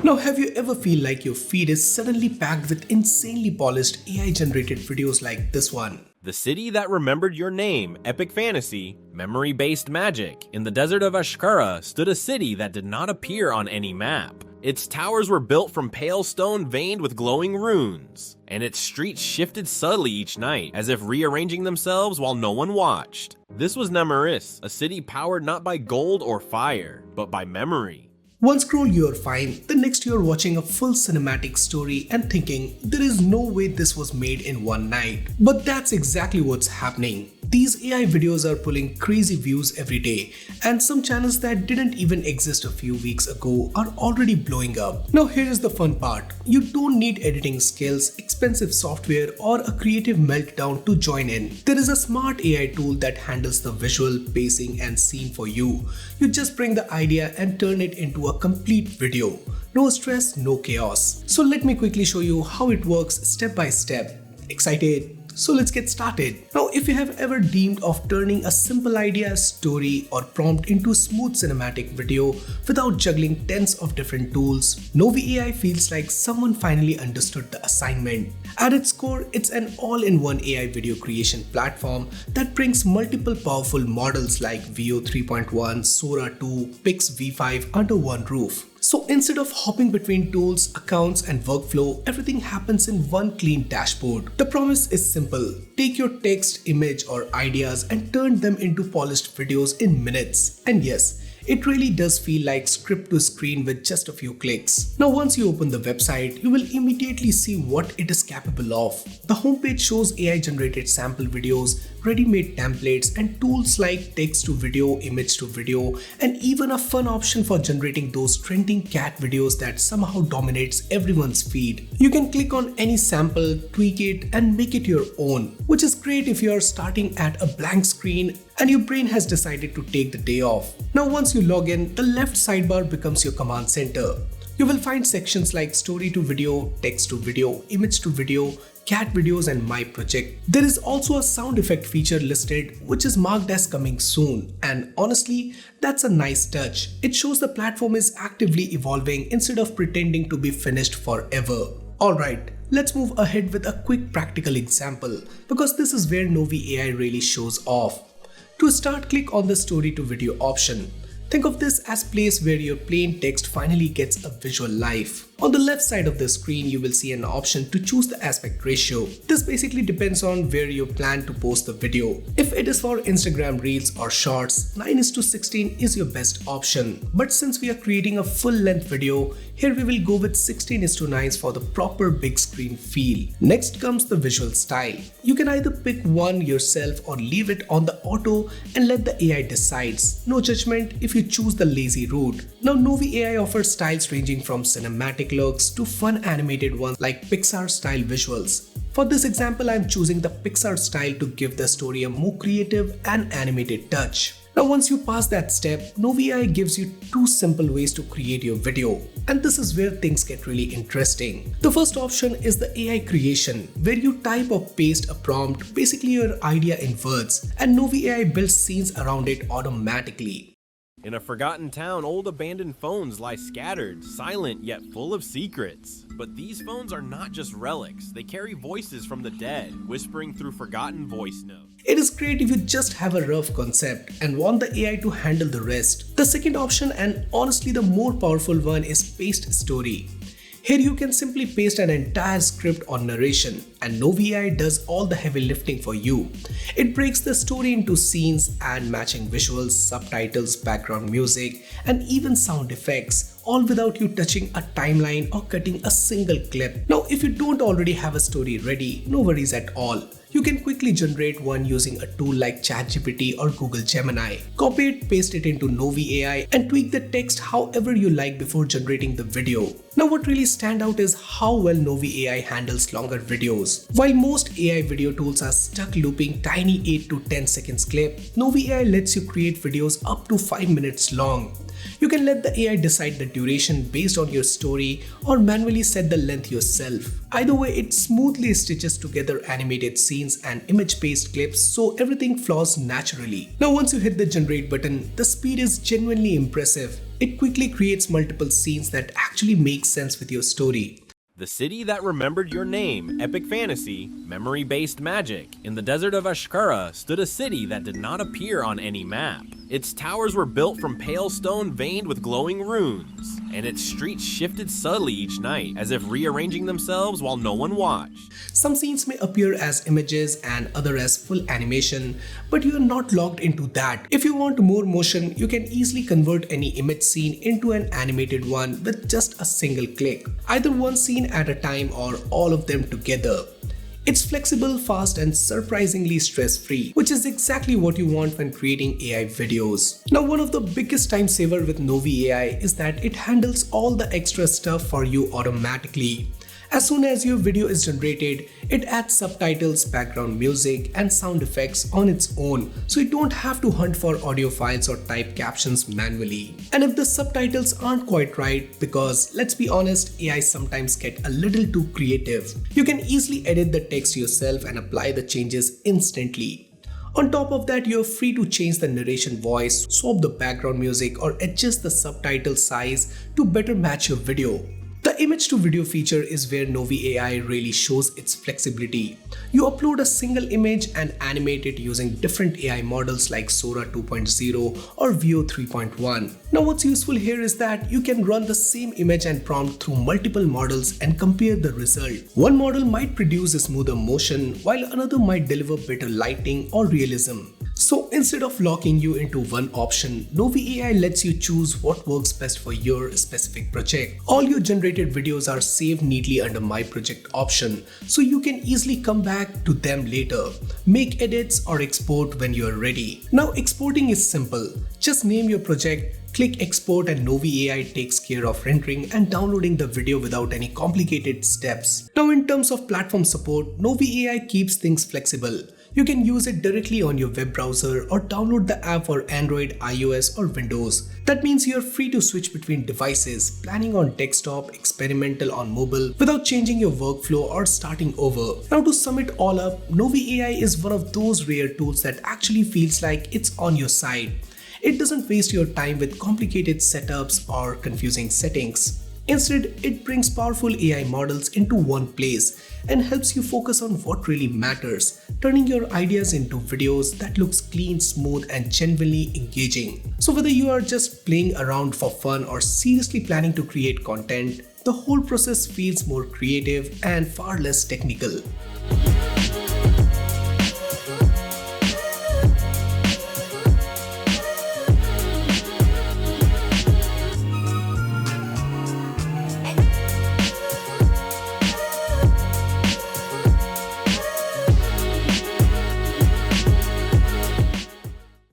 Now, have you ever feel like your feed is suddenly packed with insanely polished AI-generated videos like this one? The city that remembered your name, epic fantasy, memory-based magic. In the desert of Ashkara stood a city that did not appear on any map. Its towers were built from pale stone veined with glowing runes, and its streets shifted subtly each night, as if rearranging themselves while no one watched. This was Nemaris, a city powered not by gold or fire, but by memory. One scroll you're fine, the next you're watching a full cinematic story and thinking there is no way this was made in one night. But that's exactly what's happening. These AI videos are pulling crazy views every day, and some channels that didn't even exist a few weeks ago are already blowing up. Now here is the fun part. You don't need editing skills, expensive software, or a creative meltdown to join in. There is a smart AI tool that handles the visual, pacing, and scene for you. You just bring the idea and turn it into a complete video. No stress, no chaos. So let me quickly show you how it works step by step. Excited? So let's get started. Now, if you have ever dreamed of turning a simple idea, story, or prompt into smooth cinematic video without juggling tens of different tools, Novi AI feels like someone finally understood the assignment. At its core, it's an all-in-one AI video creation platform that brings multiple powerful models like Veo 3.1, Sora 2, Pix V5 under one roof. So instead of hopping between tools, accounts, and workflow, everything happens in one clean dashboard. The promise is simple. Take your text, image, or ideas and turn them into polished videos in minutes. And yes, it really does feel like script to screen with just a few clicks. Now once you open the website, you will immediately see what it is capable of. The homepage shows AI generated sample videos, ready-made templates, and tools like text to video, image to video, and even a fun option for generating those trending cat videos that somehow dominates everyone's feed. You can click on any sample, tweak it, and make it your own, which is great if you are starting at a blank screen and your brain has decided to take the day off. Now once you log in, the left sidebar becomes your command center. You will find sections like story to video, text to video, image to video, cat videos, and my project. There is also a sound effect feature listed which is marked as coming soon, and honestly that's a nice touch. It shows the platform is actively evolving instead of pretending to be finished forever. Alright, let's move ahead with a quick practical example because this is where Novi AI really shows off. To start, click on the story to video option. Think of this as a place where your plain text finally gets a visual life. On the left side of the screen, you will see an option to choose the aspect ratio. This basically depends on where you plan to post the video. If it is for Instagram Reels or Shorts, 9:16 is your best option. But since we are creating a full-length video, here we will go with 16:9 for the proper big screen feel. Next comes the visual style. You can either pick one yourself or leave it on the auto and let the AI decides. No judgment if you choose the lazy route. Now Novi AI offers styles ranging from cinematic looks to fun animated ones like Pixar-style visuals. For this example, I am choosing the Pixar style to give the story a more creative and animated touch. Now once you pass that step, Novi AI gives you two simple ways to create your video. And this is where things get really interesting. The first option is the AI creation, where you type or paste a prompt, basically your idea in words, and Novi AI builds scenes around it automatically. In a forgotten town, old abandoned phones lie scattered, silent yet full of secrets. But these phones are not just relics, they carry voices from the dead, whispering through forgotten voice notes. It is great if you just have a rough concept and want the AI to handle the rest. The second option, and honestly the more powerful one, is paste story. Here you can simply paste an entire script or narration, and Novi AI does all the heavy lifting for you. It breaks the story into scenes and matching visuals, subtitles, background music, and even sound effects, all without you touching a timeline or cutting a single clip. Now if you don't already have a story ready, no worries at all. You can quickly generate one using a tool like ChatGPT or Google Gemini. Copy it, paste it into Novi AI, and tweak the text however you like before generating the video. Now what really stands out is how well Novi AI handles longer videos. While most AI video tools are stuck looping tiny 8 to 10 seconds clip, Novi AI lets you create videos up to 5 minutes long. You can let the AI decide the duration based on your story or manually set the length yourself. Either way, it smoothly stitches together animated scenes and image-based clips so everything flows naturally. Now once you hit the generate button, the speed is genuinely impressive. It quickly creates multiple scenes that actually make sense with your story. The city that remembered your name, epic fantasy, memory-based magic. In the desert of Ashkara stood a city that did not appear on any map. Its towers were built from pale stone veined with glowing runes, and its streets shifted subtly each night, as if rearranging themselves while no one watched. Some scenes may appear as images and other as full animation, but you are not locked into that. If you want more motion, you can easily convert any image scene into an animated one with just a single click. Either one scene at a time or all of them together. It's flexible, fast, and surprisingly stress-free, which is exactly what you want when creating AI videos. Now, one of the biggest time saver with Novi AI is that it handles all the extra stuff for you automatically. As soon as your video is generated, it adds subtitles, background music, and sound effects on its own, so you don't have to hunt for audio files or type captions manually. And if the subtitles aren't quite right, because let's be honest, AI sometimes get a little too creative, you can easily edit the text yourself and apply the changes instantly. On top of that, you're free to change the narration voice, swap the background music, or adjust the subtitle size to better match your video. The image to video feature is where Novi AI really shows its flexibility. You upload a single image and animate it using different AI models like Sora 2.0 or Veo 3.1. Now what's useful here is that you can run the same image and prompt through multiple models and compare the result. One model might produce a smoother motion while another might deliver better lighting or realism. So instead of locking you into one option, Novi AI lets you choose what works best for your specific project. All your generated videos are saved neatly under My Project option, so you can easily come back to them later, make edits or export when you are ready. Now exporting is simple. Just name your project, click export, and Novi AI takes care of rendering and downloading the video without any complicated steps. Now in terms of platform support, Novi AI keeps things flexible. You can use it directly on your web browser or download the app for Android, iOS, or Windows. That means you're free to switch between devices, planning on desktop, experimental on mobile, without changing your workflow or starting over. Now to sum it all up, Novi AI is one of those rare tools that actually feels like it's on your side. It doesn't waste your time with complicated setups or confusing settings. Instead, it brings powerful AI models into one place and helps you focus on what really matters, turning your ideas into videos that looks clean, smooth, and genuinely engaging. So whether you are just playing around for fun or seriously planning to create content, the whole process feels more creative and far less technical.